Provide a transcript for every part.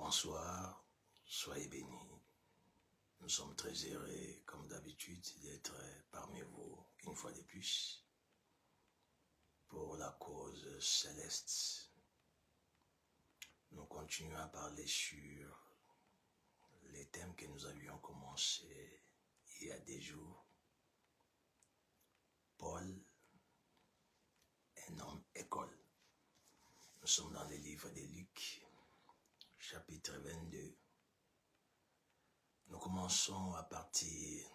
Bonsoir, soyez bénis. Nous sommes très heureux, comme d'habitude, d'être parmi vous une fois de plus pour la cause céleste. Nous continuons à parler sur les thèmes que nous avions commencé il y a des jours. Paul, un homme école. Nous sommes dans le livre de Luc, chapitre 22. Nous commençons à partir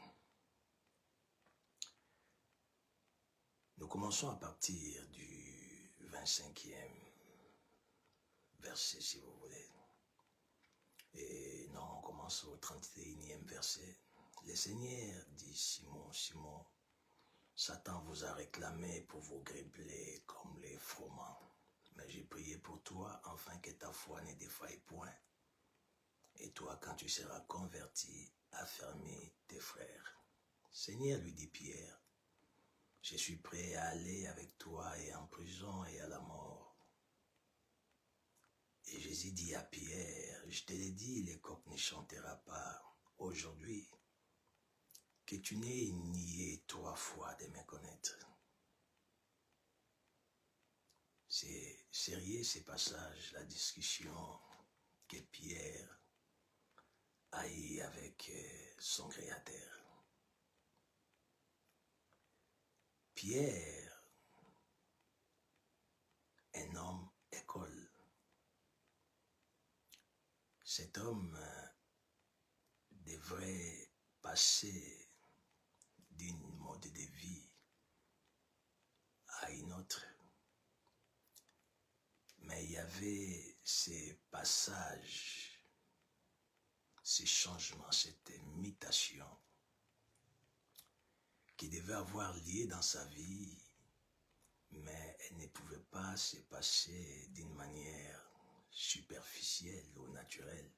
du 25e verset, si vous voulez. Et non, on commence au 31e verset. Le Seigneur dit, Simon, Simon, Satan vous a réclamé pour vous gribler comme les froment. Mais j'ai prié pour toi, afin que ta foi ne défaille point. Et toi, quand tu seras converti, affermis tes frères. Seigneur, lui dit Pierre, je suis prêt à aller avec toi et en prison et à la mort. Et Jésus dit à Pierre, je te l'ai dit, le coq ne chantera pas aujourd'hui, que tu n'aies nié 3 fois de me connaître. C'est sérieux ces passages, la discussion que Pierre a eue avec son Créateur. Pierre, un homme école. Cet homme devrait passer d'une mode de vie à une autre. Mais il y avait ces passages, ces changements, cette mutation qui devait avoir lieu dans sa vie, mais elle ne pouvait pas se passer d'une manière superficielle ou naturelle.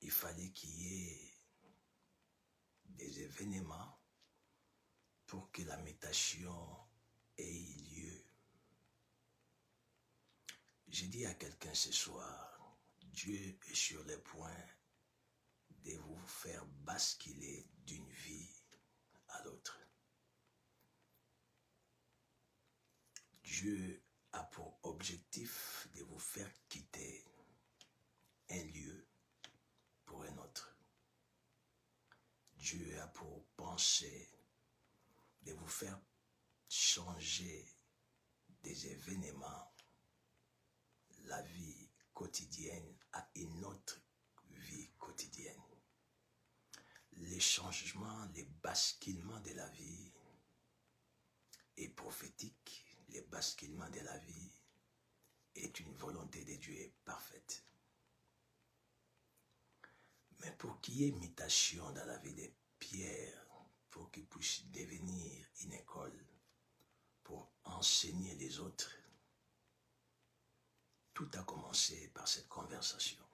Il fallait qu'il y ait des événements pour que la mutation ait lieu. J'ai dit à quelqu'un ce soir, Dieu est sur le point de vous faire basculer d'une vie à l'autre. Dieu a pour objectif de vous faire quitter un lieu pour un autre. Dieu a pour pensée de vous faire changer des événements, la vie quotidienne à une autre vie quotidienne. Les changements, les basculements de la vie est prophétique. Le basculement de la vie est une volonté de Dieu parfaite. Mais pour qu'il y ait mutation dans la vie de Pierre, pour qu'il puisse devenir une école, pour enseigner les autres, tout a commencé par cette conversation.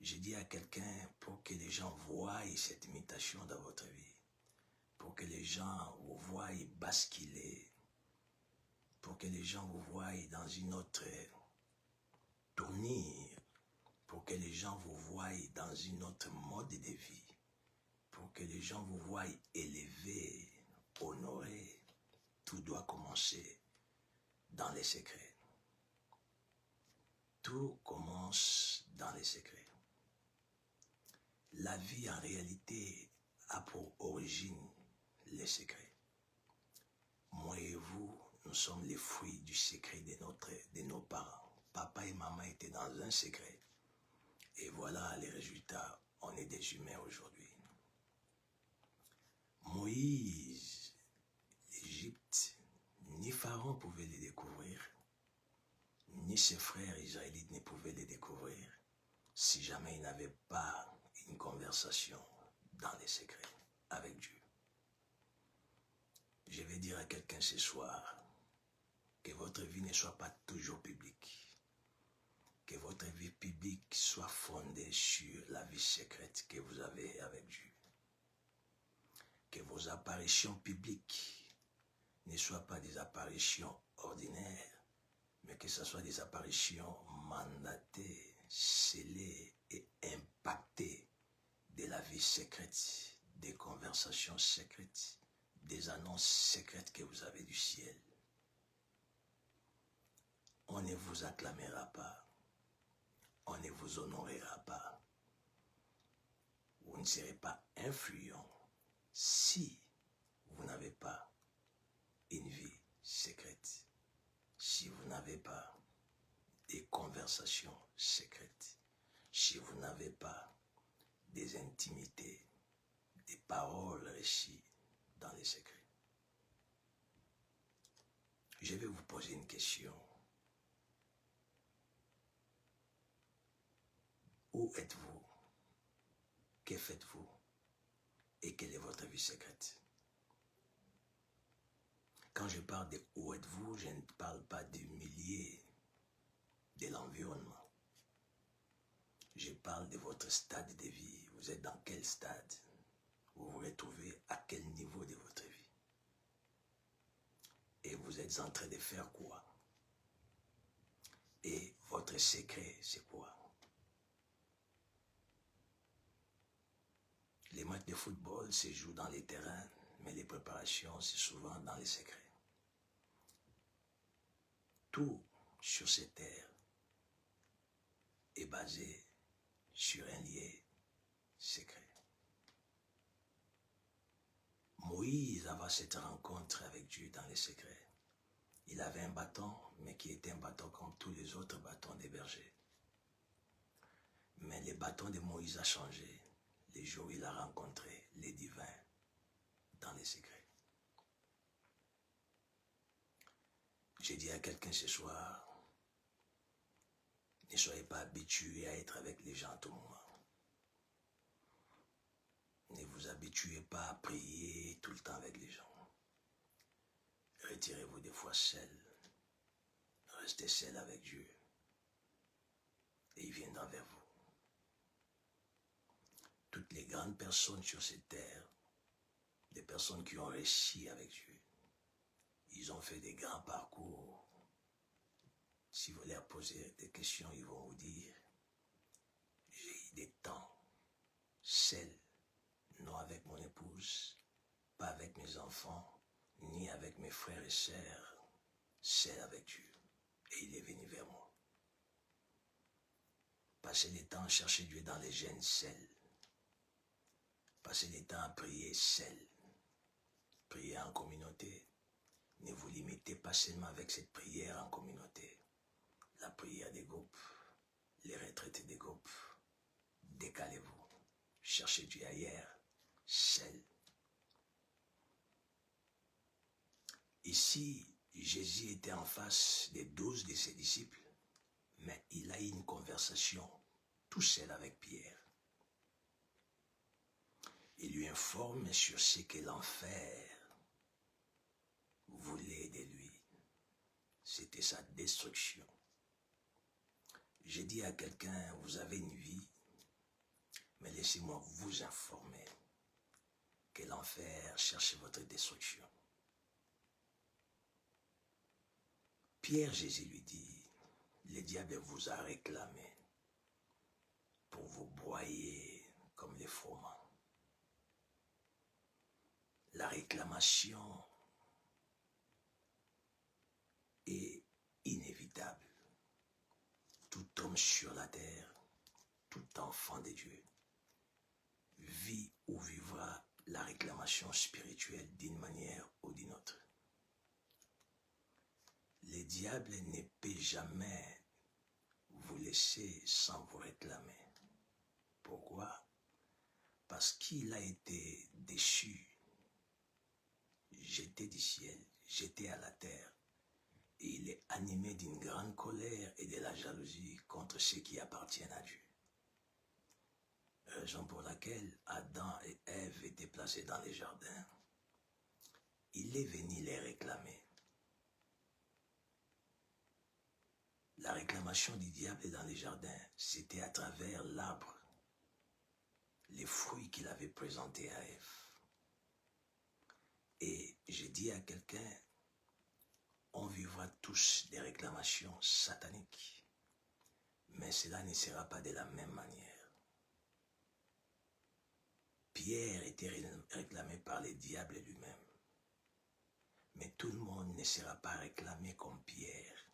J'ai dit à quelqu'un, pour que les gens voient cette mutation dans votre vie, pour que les gens vous voient basculer, pour que les gens vous voient dans une autre tournure, pour que les gens vous voient dans une autre mode de vie, pour que les gens vous voient élevés, honorés, tout doit commencer dans les secrets. Tout commence dans les secrets. La vie en réalité a pour origine les secrets. Moi et vous, nous sommes les fruits du secret de nos parents. Papa et maman étaient dans un secret. Et voilà les résultats. On est des humains aujourd'hui. Moïse, l'Égypte, ni Pharaon pouvait les découvrir, ni ses frères israélites ne pouvaient les découvrir si jamais ils n'avaient pas une conversation dans les secrets avec Dieu. Je vais dire à quelqu'un ce soir que votre vie ne soit pas toujours publique, que votre vie publique soit fondée sur la vie secrète que vous avez avec Dieu, que vos apparitions publiques ne soient pas des apparitions ordinaires, mais que ce soit des apparitions mandatées, scellées et impactées de la vie secrète, des conversations secrètes, des annonces secrètes que vous avez du ciel. On ne vous acclamera pas, on ne vous honorera pas. Vous ne serez pas influent si vous n'avez pas une vie secrète, si vous n'avez pas des conversations secrètes, si vous n'avez pas des intimités, des paroles réussies dans les secrets. Je vais vous poser une question. Où êtes-vous? Que faites-vous? Et quelle est votre vie secrète? Quand je parle de où êtes-vous, je ne parle pas du milieu, de l'environnement. Je parle de votre stade de vie. Vous êtes dans quel stade? Vous vous retrouvez à quel niveau de votre vie? Et vous êtes en train de faire quoi? Et votre secret, c'est quoi? Les matchs de football se jouent dans les terrains, mais les préparations, c'est souvent dans les secrets. Tout sur cette terre est basé sur un lien secret. Moïse avait cette rencontre avec Dieu dans les secrets. Il avait un bâton, mais qui était un bâton comme tous les autres bâtons des bergers. Mais le bâton de Moïse a changé les jours où il a rencontré les divins dans les secrets. J'ai dit à quelqu'un ce soir, ne soyez pas habitués à être avec les gens à tout moment. Ne vous habituez pas à prier tout le temps avec les gens. Retirez-vous des fois seul. Restez seul avec Dieu. Et il viendra vers vous. Toutes les grandes personnes sur cette terre, des personnes qui ont réussi avec Dieu, ils ont fait des grands parcours. Si vous leur posez des questions, ils vont vous dire, j'ai eu des temps seul, non avec mon épouse, pas avec mes enfants, ni avec mes frères et sœurs, seul avec Dieu. Et il est venu vers moi. Passer des temps à chercher Dieu dans les gènes seul. Passer des temps à prier seul. Prier en communauté. Ne vous limitez pas seulement avec cette prière en communauté. La prière des groupes, les retraités des groupes. Décalez-vous. Cherchez Dieu ailleurs, seul. Ici, Jésus était en face des 12 de ses disciples, mais il a eu une conversation tout seul avec Pierre. Il lui informe sur ce que l'enfer voulait de lui. C'était sa destruction. J'ai dit à quelqu'un, vous avez une vie, mais laissez-moi vous informer que l'enfer cherche votre destruction. Pierre, Jésus lui dit, le diable vous a réclamé pour vous broyer comme les froment. La réclamation est inévitable. Tout homme sur la terre, tout enfant de Dieu, vit ou vivra la réclamation spirituelle d'une manière ou d'une autre. Le diable ne peut jamais vous laisser sans vous réclamer. Pourquoi? Parce qu'il a été déchu, jeté du ciel, jeté à la terre. Et il est animé d'une grande colère et de la jalousie contre ceux qui appartiennent à Dieu. Raison pour laquelle Adam et Ève étaient placés dans les jardins. Il est venu les réclamer. La réclamation du diable dans les jardins, c'était à travers l'arbre, les fruits qu'il avait présentés à Ève. Et j'ai dit à quelqu'un, on vivra tous des réclamations sataniques, mais cela ne sera pas de la même manière. Pierre était réclamé par le diable lui-même, mais tout le monde ne sera pas réclamé comme Pierre.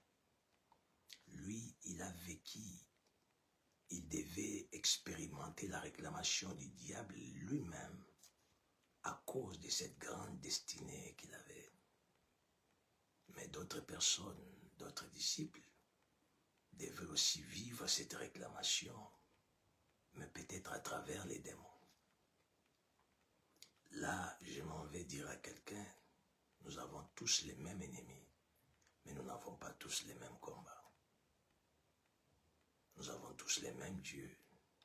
Lui, il a vécu, il devait expérimenter la réclamation du diable lui-même à cause de cette grande destinée qu'il avait. Mais d'autres personnes, d'autres disciples, devaient aussi vivre cette réclamation, mais peut-être à travers les démons. Là, je m'en vais dire à quelqu'un, nous avons tous les mêmes ennemis, mais nous n'avons pas tous les mêmes combats. Nous avons tous les mêmes dieux,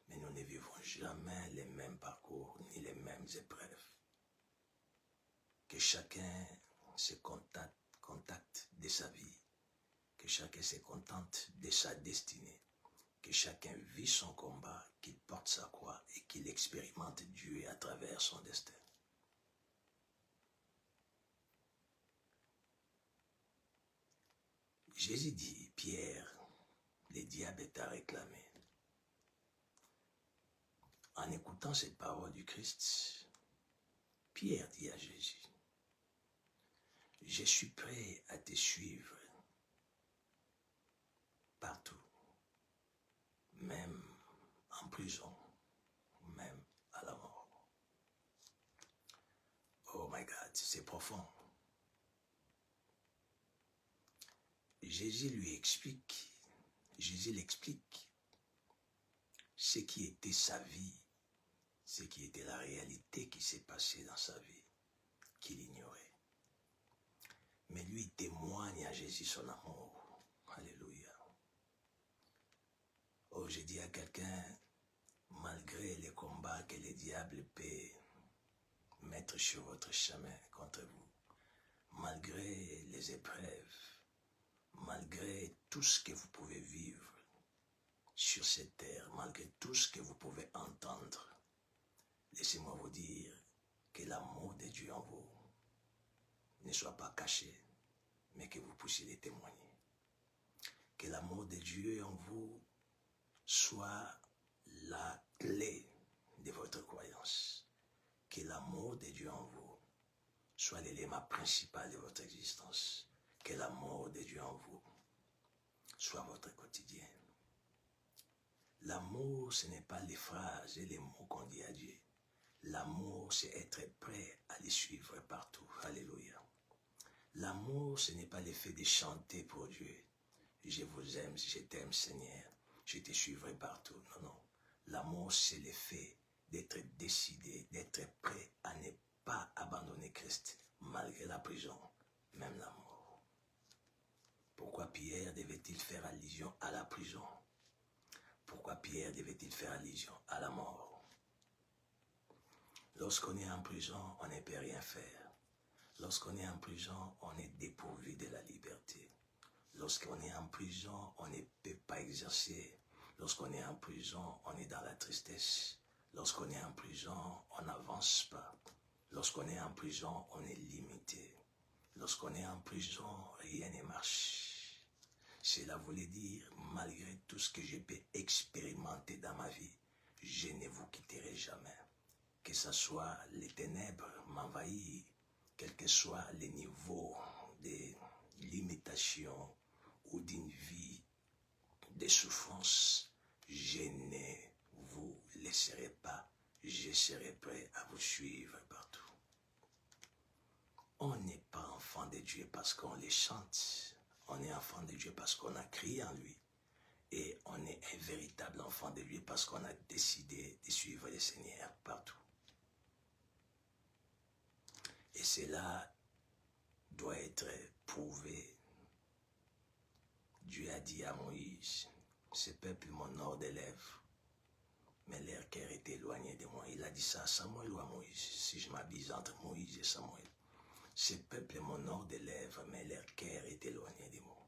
mais nous ne vivons jamais les mêmes parcours ni les mêmes épreuves. Que chacun se contacte de sa vie, que chacun se contente de sa destinée, que chacun vit son combat, qu'il porte sa croix et qu'il expérimente Dieu à travers son destin. Jésus dit, Pierre, le diable t'a réclamé. En écoutant cette parole du Christ, Pierre dit à Jésus, je suis prêt à te suivre partout, même en prison, même à la mort. Oh my God, c'est profond. Jésus l'explique ce qui était sa vie, ce qui était la réalité qui s'est passée dans sa vie, qu'il ignorait. Mais lui témoigne à Jésus son amour. Alléluia. Oh, je dis à quelqu'un, malgré les combats que le diable peut mettre sur votre chemin contre vous, malgré les épreuves, malgré tout ce que vous pouvez vivre sur cette terre, malgré tout ce que vous pouvez entendre, laissez-moi vous dire que l'amour de Dieu en vous ne soit pas caché, mais que vous puissiez le témoigner. Que l'amour de Dieu en vous soit la clé de votre croyance. Que l'amour de Dieu en vous soit l'élément principal de votre existence. Que l'amour de Dieu en vous soit votre quotidien. L'amour, ce n'est pas les phrases et les mots qu'on dit à Dieu. L'amour, c'est être prêt à les suivre partout. Alléluia. L'amour, ce n'est pas le fait de chanter pour Dieu. Je vous aime, je t'aime Seigneur, je te suivrai partout. Non, non. L'amour, c'est le fait d'être décidé, d'être prêt à ne pas abandonner Christ, malgré la prison, même la mort. Pourquoi Pierre devait-il faire allusion à la prison? Pourquoi Pierre devait-il faire allusion à la mort? Lorsqu'on est en prison, on ne peut rien faire. Lorsqu'on est en prison, on est dépourvu de la liberté. Lorsqu'on est en prison, on ne peut pas exercer. Lorsqu'on est en prison, on est dans la tristesse. Lorsqu'on est en prison, on n'avance pas. Lorsqu'on est en prison, on est limité. Lorsqu'on est en prison, rien ne marche. Cela voulait dire, malgré tout ce que je peux expérimenter dans ma vie, je ne vous quitterai jamais. Que ce soit les ténèbres m'envahissent, quel que soit le niveau de limitation ou d'une vie de souffrance, je ne vous laisserai pas, je serai prêt à vous suivre partout. On n'est pas enfant de Dieu parce qu'on les chante, on est enfant de Dieu parce qu'on a crié en lui, et on est un véritable enfant de Dieu parce qu'on a décidé de suivre le Seigneur partout. Et cela doit être prouvé. Dieu a dit à Moïse, ce peuple m'honore des lèvres, mais leur cœur est éloigné de moi. Il a dit ça à Samuel ou à Moïse, si je m'abuse entre Moïse et Samuel. Ce peuple m'honore des lèvres, mais leur cœur est éloigné de moi.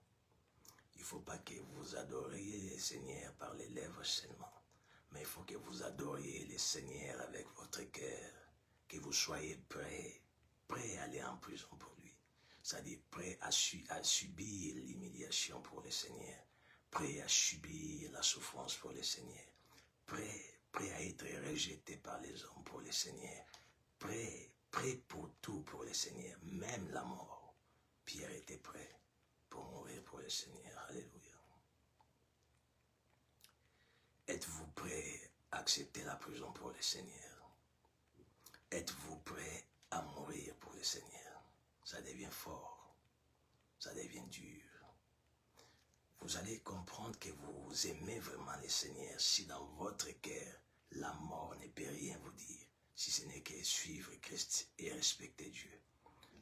Il ne faut pas que vous adoriez le Seigneur par les lèvres seulement, mais il faut que vous adoriez le Seigneur avec votre cœur, que vous soyez prêts à aller en prison pour lui. c'est-à-dire prêt à subir l'humiliation pour le Seigneur, prêt à subir la souffrance pour le Seigneur, prêt à être rejeté par les hommes pour le Seigneur, prêt pour tout pour le Seigneur, même la mort. Pierre était prêt pour mourir pour le Seigneur. Alléluia. Êtes-vous prêt à accepter la prison pour le Seigneur? Êtes-vous prêt à mourir pour le Seigneur? Ça devient fort, ça devient dur. Vous allez comprendre que vous aimez vraiment le Seigneur si dans votre cœur, la mort ne peut rien vous dire, si ce n'est que suivre Christ et respecter Dieu.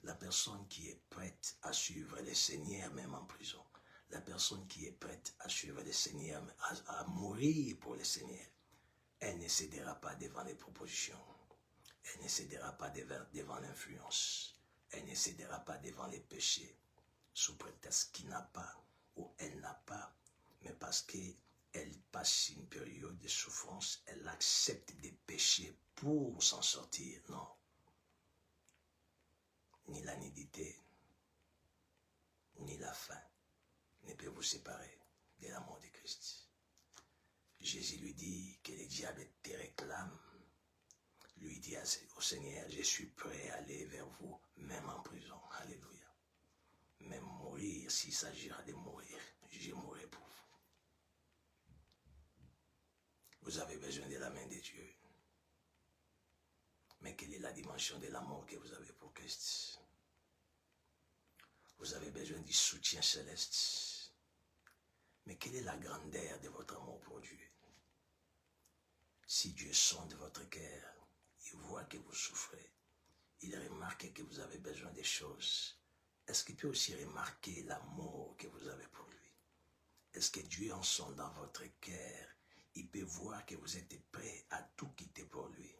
La personne qui est prête à suivre le Seigneur même en prison, la personne qui est prête à suivre le Seigneur, à mourir pour le Seigneur, elle ne cédera pas devant les propositions, elle ne cédera pas devant l'influence, elle ne cédera pas devant les péchés, sous prétexte qu'il n'a pas ou elle n'a pas, mais parce qu'elle passe une période de souffrance, elle accepte des péchés pour s'en sortir. Non. Ni la nudité, ni la faim ne peut vous séparer de l'amour de Christ. Jésus lui dit que le diable te réclame. Lui dit au Seigneur, je suis prêt à aller vers vous, même en prison. Alléluia. Même mourir, s'il s'agira de mourir, je mourrai pour vous. Vous avez besoin de la main de Dieu. Mais quelle est la dimension de l'amour que vous avez pour Christ? Vous avez besoin du soutien céleste. Mais quelle est la grandeur de votre amour pour Dieu? Si Dieu sonde votre cœur, il voit que vous souffrez, il remarque que vous avez besoin des choses. Est-ce qu'il peut aussi remarquer l'amour que vous avez pour lui? Est-ce que Dieu, en sondant votre cœur, il peut voir que vous êtes prêt à tout quitter pour lui?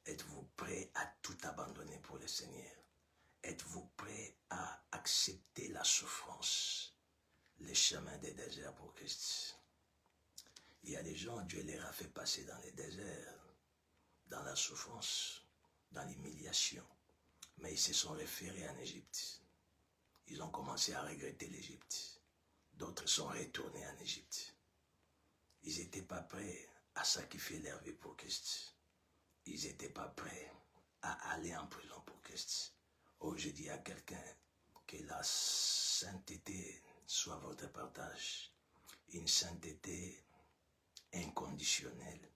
Êtes-vous prêt à tout abandonner pour le Seigneur? Êtes-vous prêt à accepter la souffrance, les chemins des déserts pour Christ? Il y a des gens, Dieu les a fait passer dans les déserts, dans la souffrance, dans l'humiliation, mais ils se sont référés en Égypte. Ils ont commencé à regretter l'Égypte. D'autres sont retournés en Égypte. Ils n'étaient pas prêts à sacrifier leur vie pour Christ. Ils n'étaient pas prêts à aller en prison pour Christ. Oh, je dis à quelqu'un que la sainteté soit votre partage. Une sainteté inconditionnelle.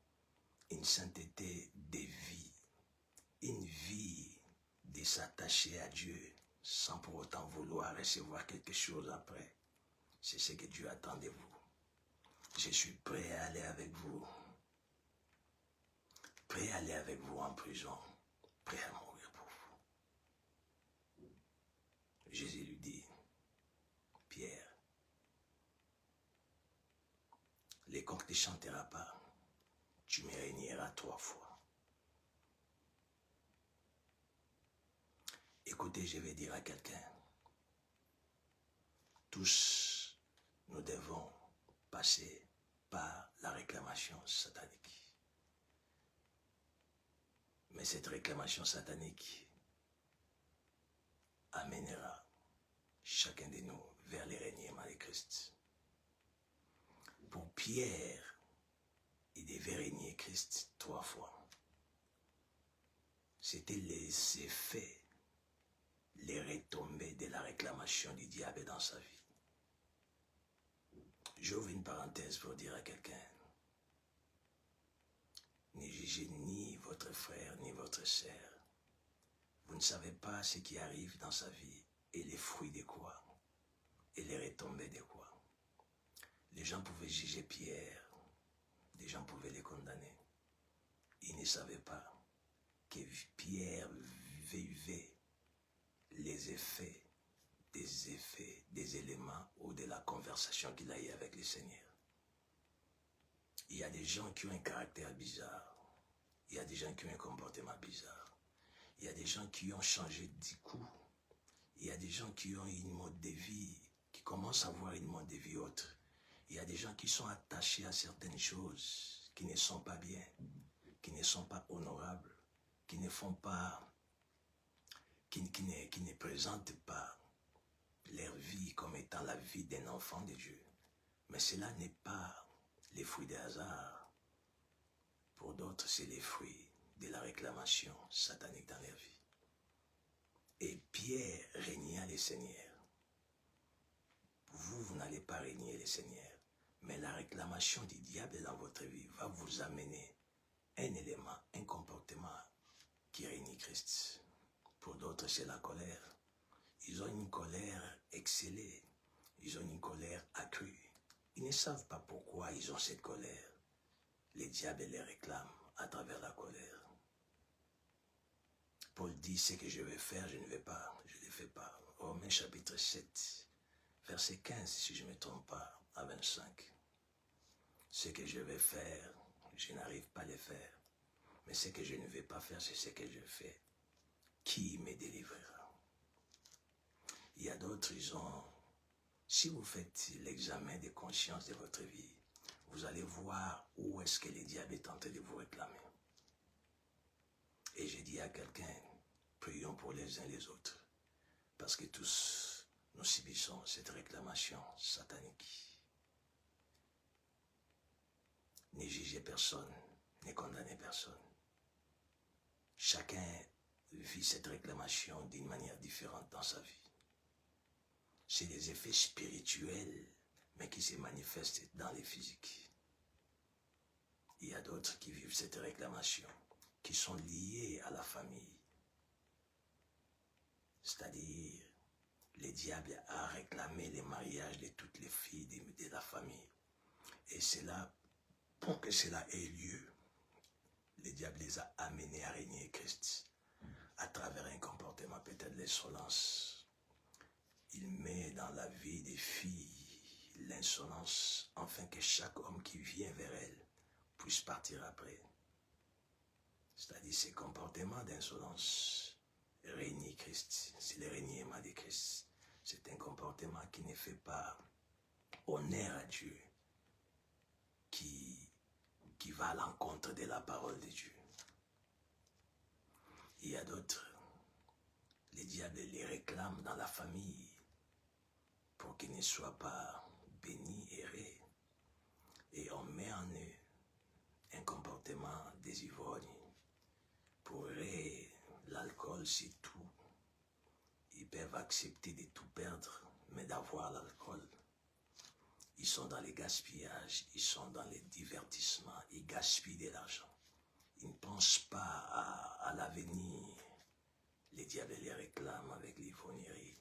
Une sainteté de vie. Une vie de s'attacher à Dieu sans pour autant vouloir recevoir quelque chose après. C'est ce que Dieu attend de vous. Je suis prêt à aller avec vous. Prêt à aller avec vous en prison. Prêt à mourir pour vous. Jésus lui dit, Pierre, les coqs ne chanteront pas. Tu me régneras 3 fois. Écoutez, je vais dire à quelqu'un, tous, nous devons passer par la réclamation satanique. Mais cette réclamation satanique amènera chacun de nous vers le règnement de Christ. Pour Pierre, il devait régner Christ 3 fois. C'était les effets, les retombées de la réclamation du diable dans sa vie. J'ouvre une parenthèse pour dire à quelqu'un, ne jugez ni votre frère ni votre sœur. Vous ne savez pas ce qui arrive dans sa vie et les fruits de quoi et les retombées de quoi. Les gens pouvaient juger Pierre, les gens pouvaient les condamner. Ils ne savaient pas que Pierre vivait les effets, des éléments ou de la conversation qu'il a eu avec le Seigneur. Il y a des gens qui ont un caractère bizarre. Il y a des gens qui ont un comportement bizarre. Il y a des gens qui ont changé du coup. Il y a des gens qui ont une mode de vie, qui commencent à avoir une mode de vie autre. Il y a des gens qui sont attachés à certaines choses qui ne sont pas bien, qui ne sont pas honorables, qui ne font pas, qui ne présentent pas leur vie comme étant la vie d'un enfant de Dieu. Mais cela n'est pas les fruits des hasards. Pour d'autres, c'est les fruits de la réclamation satanique dans leur vie. Et Pierre régna les seigneurs. Vous n'allez pas régner les seigneurs, mais la réclamation du diable dans votre vie va vous amener un élément, un comportement qui renie Christ. Pour d'autres, c'est la colère. Ils ont une colère excellée. Ils ont une colère accrue. Ils ne savent pas pourquoi ils ont cette colère. Les diables les réclament à travers la colère. Paul dit, ce que je vais faire, je ne vais pas, je ne le fais pas. Romains chapitre 7, verset 15, si je ne me trompe pas, à 25. Ce que je vais faire, je n'arrive pas à le faire. Mais ce que je ne vais pas faire, c'est ce que je fais. Qui me délivrera? Il y a d'autres, ils ont... Si vous faites l'examen de conscience de votre vie, vous allez voir où est-ce que le diable est en train de vous réclamer. Et j'ai dit à quelqu'un, prions pour les uns les autres, parce que tous, nous subissons cette réclamation satanique. Ne jugez personne, ne condamnez personne. Chacun vit cette réclamation d'une manière différente dans sa vie. C'est des effets spirituels, mais qui se manifestent dans les physiques. Il y a d'autres qui vivent cette réclamation, qui sont liés à la famille. C'est-à-dire, le diable a réclamé les mariages de toutes les filles de la famille. Et c'est là, pour que cela ait lieu, le diable les a amenés à régner Christ à travers un comportement peut-être d'insolence. Il met dans la vie des filles l'insolence, afin que chaque homme qui vient vers elle puisse partir après. C'est-à-dire ces comportements d'insolence régner Christ, c'est le régnement de Christ. C'est un comportement qui ne fait pas honneur à Dieu, qui va à l'encontre de la parole de Dieu. Il y a d'autres, les diables les réclament dans la famille pour qu'ils ne soient pas bénis et raies. Et on met en eux un comportement des ivrognes. Pour eux, l'alcool, c'est tout. Ils peuvent accepter de tout perdre, mais d'avoir l'alcool. Ils sont dans les gaspillages, ils sont dans les divertissements, ils gaspillent de l'argent. Ils ne pensent pas à l'avenir. Les diables les réclament avec l'ivrognerie.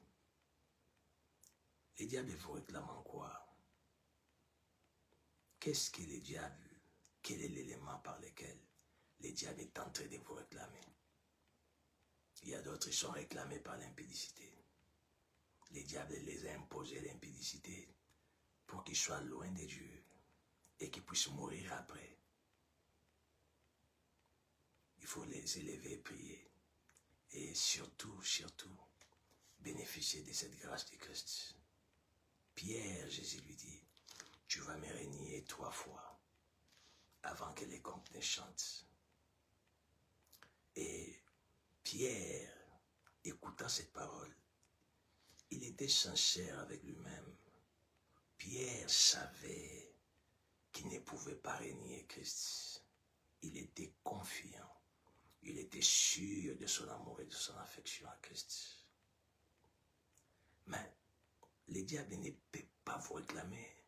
Les diables vous réclament en quoi? Qu'est-ce que les diables, quel est l'élément par lequel les diables est en train de vous réclamer? Il y a d'autres qui sont réclamés par l'impudicité. Les diables les a imposé l'impudicité pour qu'ils soient loin de Dieu et qu'ils puissent mourir après. Il faut les élever et prier. Et surtout, bénéficier de cette grâce de Christ. Pierre, Jésus lui dit, tu vas me régner 3 fois avant que les comptes ne chantent. Et Pierre, écoutant cette parole, il était sincère avec lui-même. Pierre savait qu'il ne pouvait pas régner Christ. Il était confiant. Il était sûr de son amour et de son affection à Christ. Mais le diable ne peut pas vous réclamer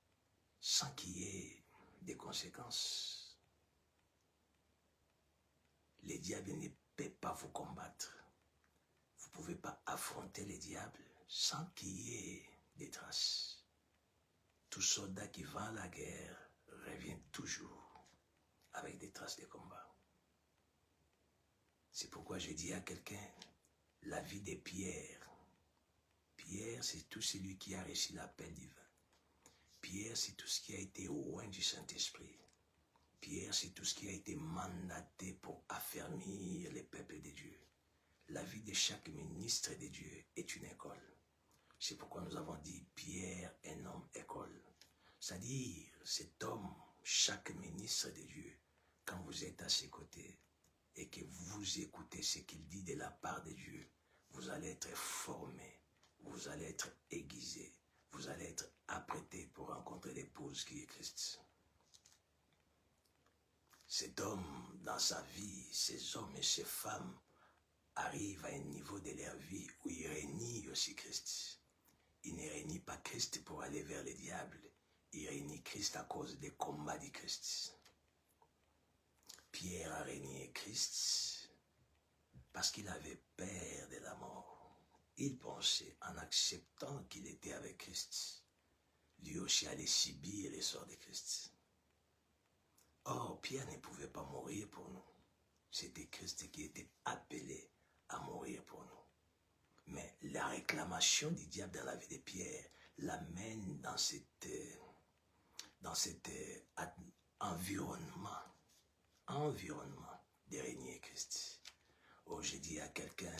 sans qu'il y ait des conséquences. Le diable ne peut pas vous combattre. Vous ne pouvez pas affronter le diable sans qu'il y ait des traces. Tout soldat qui va à la guerre revient toujours avec des traces de combat. C'est pourquoi je dis à quelqu'un, la vie de Pierre. Pierre, c'est tout celui qui a reçu l'appel divin. Pierre, c'est tout ce qui a été loin du Saint-Esprit. Pierre, c'est tout ce qui a été mandaté pour affermir les peuples de Dieu. La vie de chaque ministre de Dieu est une école. C'est pourquoi nous avons dit Pierre, un homme école. C'est-à-dire, cet homme, chaque ministre de Dieu, quand vous êtes à ses côtés et que vous écoutez ce qu'il dit de la part de Dieu, vous allez être formé, vous allez être aiguisé, vous allez être apprêté pour rencontrer l'épouse qui est Christ. Cet homme, dans sa vie, ces hommes et ces femmes arrivent à un niveau de leur vie où ils réunissent aussi Christ. Ils ne réunissent pas Christ pour aller vers le diable. Ils réunissent Christ à cause des combats de Christ. Pierre a régné Christ parce qu'il avait peur de la mort. Il pensait, en acceptant qu'il était avec Christ, lui aussi allait subir les sorts de Christ. Or, Pierre ne pouvait pas mourir pour nous. C'était Christ qui était appelé à mourir pour nous. Mais la réclamation du diable dans la vie de Pierre l'amène dans cet environnement de régner Christ. Oh, j'ai dit à quelqu'un,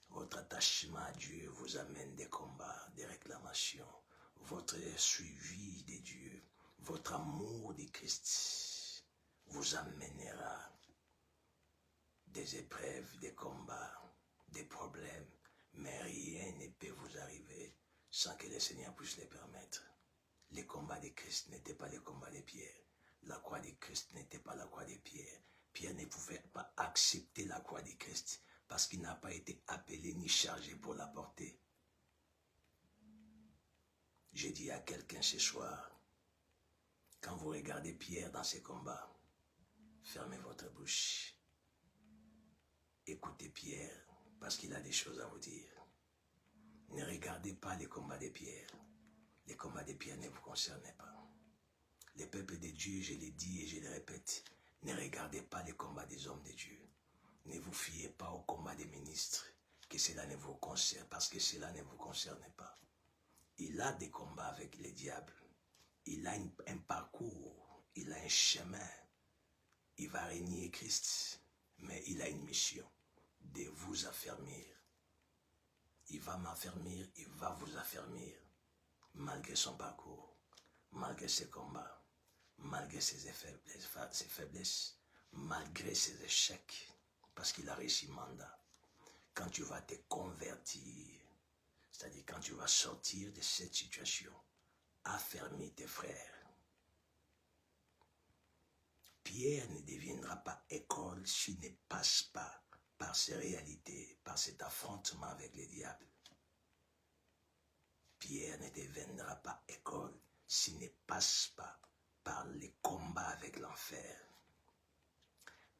votre attachement à Dieu vous amène des combats, des réclamations. Votre suivi de Dieu, votre amour de Christ vous amènera des épreuves, des combats, des problèmes. Mais rien ne peut vous arriver sans que le Seigneur puisse les permettre. Les combats de Christ n'étaient pas les combats de Pierre. La croix de Christ n'était pas la croix de Pierre. Pierre ne pouvait pas accepter la croix de Christ parce qu'il n'a pas été appelé ni chargé pour la porter. Je dis à quelqu'un ce soir, quand vous regardez Pierre dans ses combats, fermez votre bouche. Écoutez Pierre parce qu'il a des choses à vous dire. Ne regardez pas les combats de Pierre. Les combats de Pierre ne vous concernent pas. Les peuples de Dieu, je l'ai dit et je le répète, ne regardez pas les combats des hommes de Dieu. Ne vous fiez pas aux combats des ministres, que cela ne vous concerne, parce que cela ne vous concerne pas. Il a des combats avec les diables. Il a un parcours, il a un chemin. Il va régner Christ, mais il a une mission de vous affermir. Il va m'affermir, il va vous affermir, malgré son parcours, malgré ses combats, malgré ses faiblesses, malgré ses échecs, parce qu'il a réussi mandat. Quand tu vas te convertir, c'est-à-dire quand tu vas sortir de cette situation, affermis tes frères. Pierre ne deviendra pas école s'il ne passe pas par ces réalités, par cet affrontement avec les diables. Pierre ne deviendra pas école s'il ne passe pas par les combats avec l'enfer.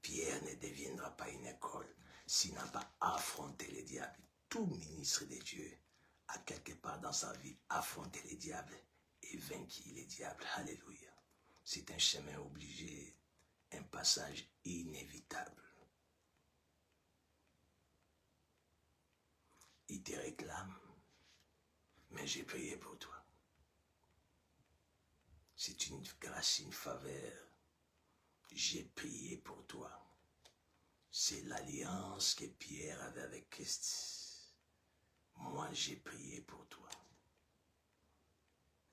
Pierre ne deviendra pas une école s'il n'a pas affronté les diables. Tout ministre de Dieu a quelque part dans sa vie affronté les diables et vaincu les diables. Alléluia. C'est un chemin obligé, un passage inévitable. Il te réclame, mais j'ai prié pour toi. C'est une grâce, une faveur. J'ai prié pour toi. C'est l'alliance que Pierre avait avec Christ. Moi, j'ai prié pour toi.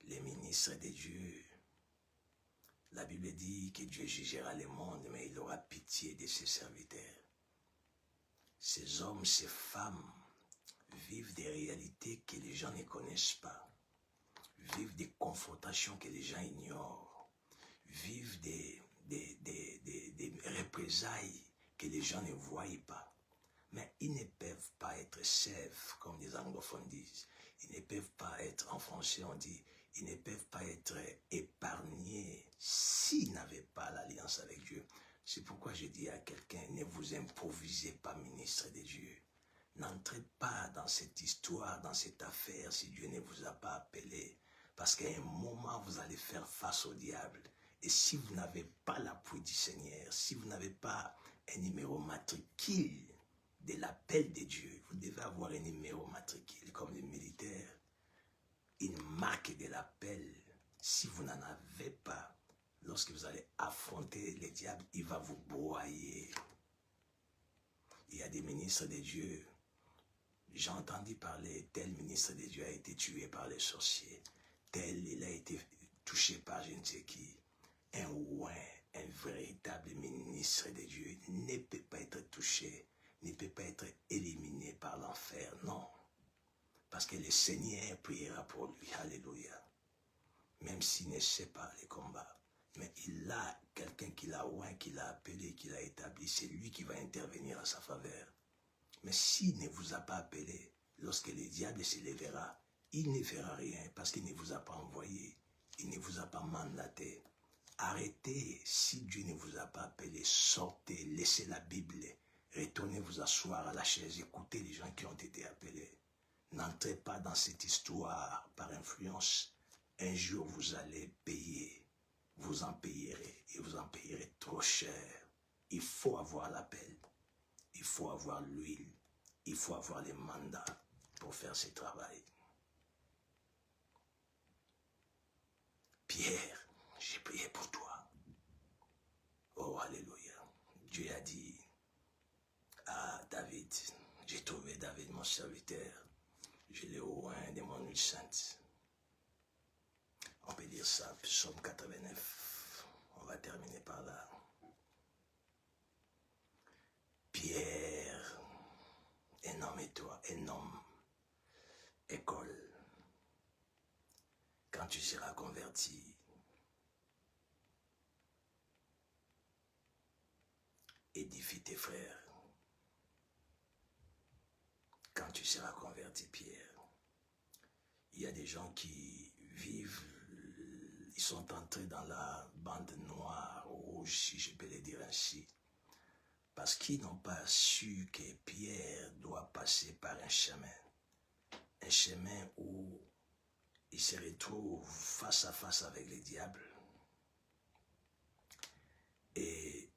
Les ministres de Dieu, la Bible dit que Dieu jugera le monde, mais il aura pitié de ses serviteurs. Ces hommes, ces femmes vivent des réalités que les gens ne connaissent pas, vivent des confrontations que les gens ignorent, vivent des représailles que les gens ne voient pas. Mais ils ne peuvent pas être safe, comme les anglophones disent. Ils ne peuvent pas être, en français on dit, ils ne peuvent pas être épargnés s'ils n'avaient pas l'alliance avec Dieu. C'est pourquoi je dis à quelqu'un, ne vous improvisez pas ministre de Dieu. N'entrez pas dans cette histoire, dans cette affaire, si Dieu ne vous a pas appelé. Parce qu'à un moment, vous allez faire face au diable. Et si vous n'avez pas l'appui du Seigneur, si vous n'avez pas un numéro matricule de l'appel de Dieu, vous devez avoir un numéro matricule comme les militaires, une marque de l'appel. Si vous n'en avez pas, lorsque vous allez affronter le diable, il va vous broyer. Il y a des ministres de Dieu. J'ai entendu parler, tel ministre de Dieu a été tué par les sorciers. Tel, il a été touché par je ne sais qui. Un véritable ministre de Dieu ne peut pas être touché, ne peut pas être éliminé par l'enfer, non. Parce que le Seigneur priera pour lui. Alléluia. Même s'il ne sait pas les combats. Mais il a quelqu'un qui l'a oint, qui l'a appelé, qui l'a établi. C'est lui qui va intervenir à sa faveur. Mais s'il ne vous a pas appelé, lorsque le diable se lèvera, il ne fera rien parce qu'il ne vous a pas envoyé. Il ne vous a pas mandaté. Arrêtez, si Dieu ne vous a pas appelé, sortez, laissez la Bible, retournez vous asseoir à la chaise, écoutez les gens qui ont été appelés. N'entrez pas dans cette histoire par influence. Un jour, vous allez payer, vous en payerez, et vous en payerez trop cher. Il faut avoir l'appel, il faut avoir l'huile, il faut avoir les mandats pour faire ce travail. Pierre, j'ai prié pour toi. Oh, alléluia. Dieu a dit à David, j'ai trouvé David mon serviteur, je l'ai oint de mon huile sainte. On peut dire ça, Psaume 89. On va terminer par là. Pierre, un homme et toi, un homme, école. Quand tu seras converti, édifie tes frères. Quand tu seras converti, Pierre, il y a des gens qui vivent, ils sont entrés dans la bande noire, rouge, si je peux le dire ainsi, parce qu'ils n'ont pas su que Pierre doit passer par un chemin où il se retrouve face à face avec le diable. Et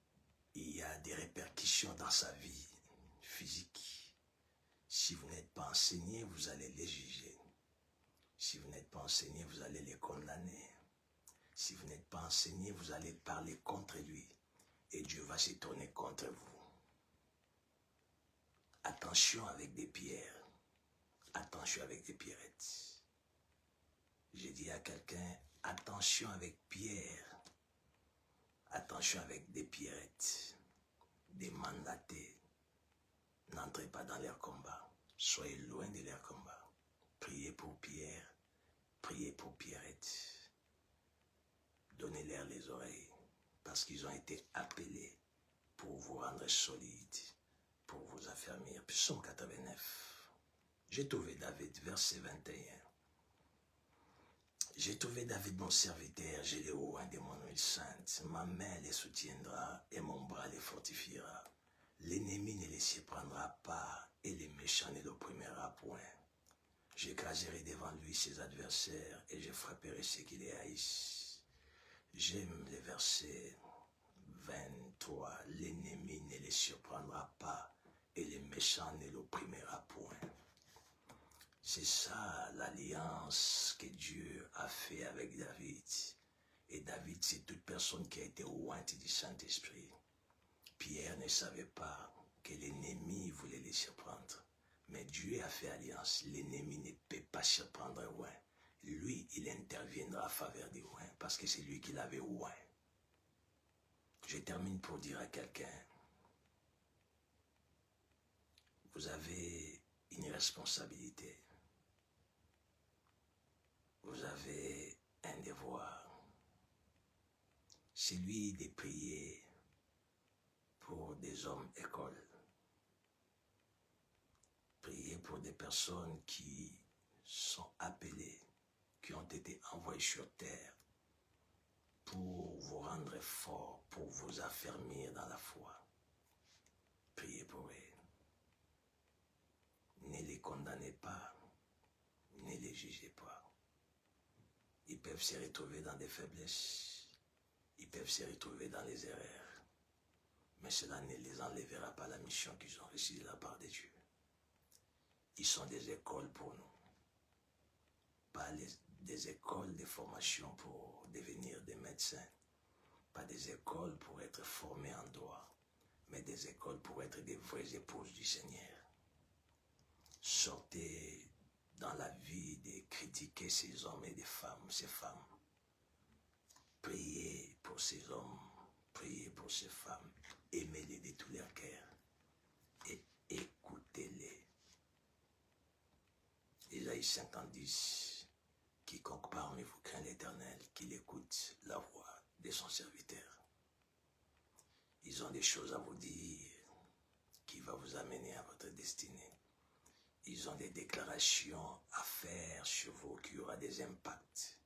il y a des répercussions dans sa vie physique. Si vous n'êtes pas enseigné, vous allez les juger. Si vous n'êtes pas enseigné, vous allez les condamner. Si vous n'êtes pas enseigné, vous allez parler contre lui. Et Dieu va se tourner contre vous. Attention avec des pierres. Attention avec des pierrettes. J'ai dit à quelqu'un, attention avec Pierre. Attention avec des pierrettes. Des mandatés. N'entrez pas dans leur combat. Soyez loin de leur combat. Priez pour Pierre. Priez pour Pierrette. Donnez-leur les oreilles. Parce qu'ils ont été appelés pour vous rendre solides. Pour vous affermir. Psaume 89. J'ai trouvé David, verset 21. J'ai trouvé David mon serviteur, je l'ai oint de mon huile sainte. Ma main les soutiendra et mon bras les fortifiera. L'ennemi ne les surprendra pas et les méchants ne l'opprimera point. J'écraserai devant lui ses adversaires et je frapperai ceux qui les haïssent. J'aime le verset 23. L'ennemi ne les surprendra pas et les méchants ne l'opprimera point. C'est ça l'alliance que Dieu a fait avec David. Et David, c'est toute personne qui a été ointe du Saint-Esprit. Pierre ne savait pas que l'ennemi voulait les surprendre. Mais Dieu a fait alliance. L'ennemi ne peut pas surprendre un oint. Lui, il interviendra à faveur du oint parce que c'est lui qui l'avait oint. Je termine pour dire à quelqu'un, vous avez une responsabilité. Vous avez un devoir, celui de prier pour des hommes écoles. Prier pour des personnes qui sont appelées, qui ont été envoyées sur terre pour vous rendre fort, pour vous affermir dans la foi. Priez pour eux. Ne les condamnez pas, ne les jugez pas. Ils peuvent se retrouver dans des faiblesses. Ils peuvent se retrouver dans les erreurs. Mais cela ne les enlèvera pas la mission qu'ils ont reçue de la part de Dieu. Ils sont des écoles pour nous. Pas des écoles de formation pour devenir des médecins. Pas des écoles pour être formés en droit. Mais des écoles pour être des vraies épouses du Seigneur. Sortez dans la vie de critiquer ces hommes et ces femmes. Priez pour ces hommes, priez pour ces femmes, aimez-les de tout leur cœur et écoutez-les. Isaïe 50:10, quiconque parmi vous craint l'Éternel, qu'il écoute la voix de son serviteur. Ils ont des choses à vous dire qui va vous amener à votre destinée. Ils ont des déclarations à faire sur vous qui aura des impacts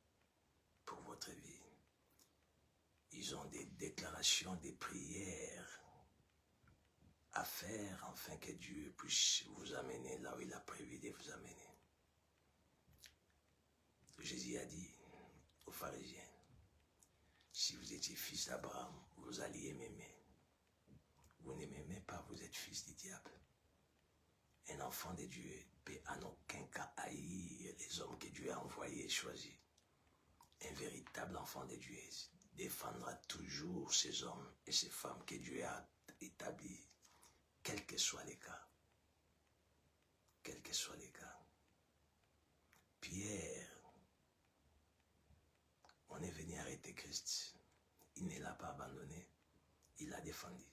pour votre vie. Ils ont des déclarations, des prières à faire afin que Dieu puisse vous amener là où il a prévu de vous amener. Jésus a dit aux pharisiens, si vous étiez fils d'Abraham, vous alliez m'aimer. Vous ne m'aimez pas, vous êtes fils du diable. Un enfant de Dieu peut en aucun cas haïr les hommes que Dieu a envoyés et choisis. Un véritable enfant de Dieu défendra toujours ces hommes et ces femmes que Dieu a établis, quels que soient les cas. Quels que soient les cas. Pierre, on est venu arrêter Christ. Il ne l'a pas abandonné, il l'a défendu.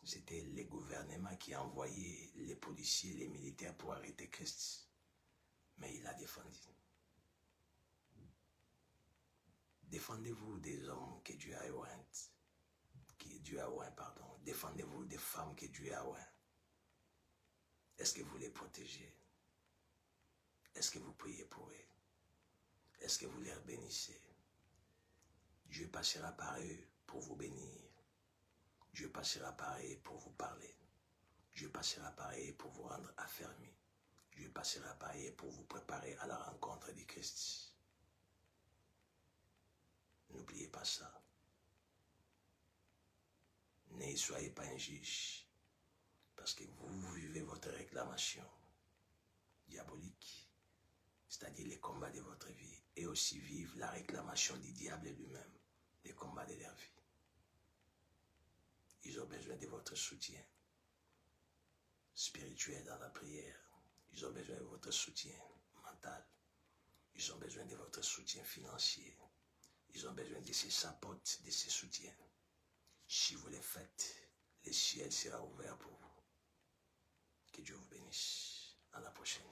C'était le gouvernement qui a envoyé les policiers, les militaires pour arrêter Christ. Mais il l'a défendu. Défendez-vous des hommes que Dieu a oint. Défendez-vous des femmes que Dieu a oint. Est-ce que vous les protégez? Est-ce que vous priez pour eux? Est-ce que vous les bénissez? Dieu passera par eux pour vous bénir. Dieu passera par eux pour vous parler. Dieu passera par eux pour vous rendre affermis. Dieu passera par eux pour vous préparer à la rencontre du Christ. N'oubliez pas ça. Ne soyez pas un juge, parce que vous vivez votre réclamation diabolique, c'est-à-dire les combats de votre vie, et aussi vivre la réclamation du diable lui-même, les combats de leur vie. Ils ont besoin de votre soutien spirituel dans la prière. Ils ont besoin de votre soutien mental. Ils ont besoin de votre soutien financier. Ils ont besoin de ces supports, de ces soutiens. Si vous les faites, le ciel sera ouvert pour vous. Que Dieu vous bénisse. À la prochaine.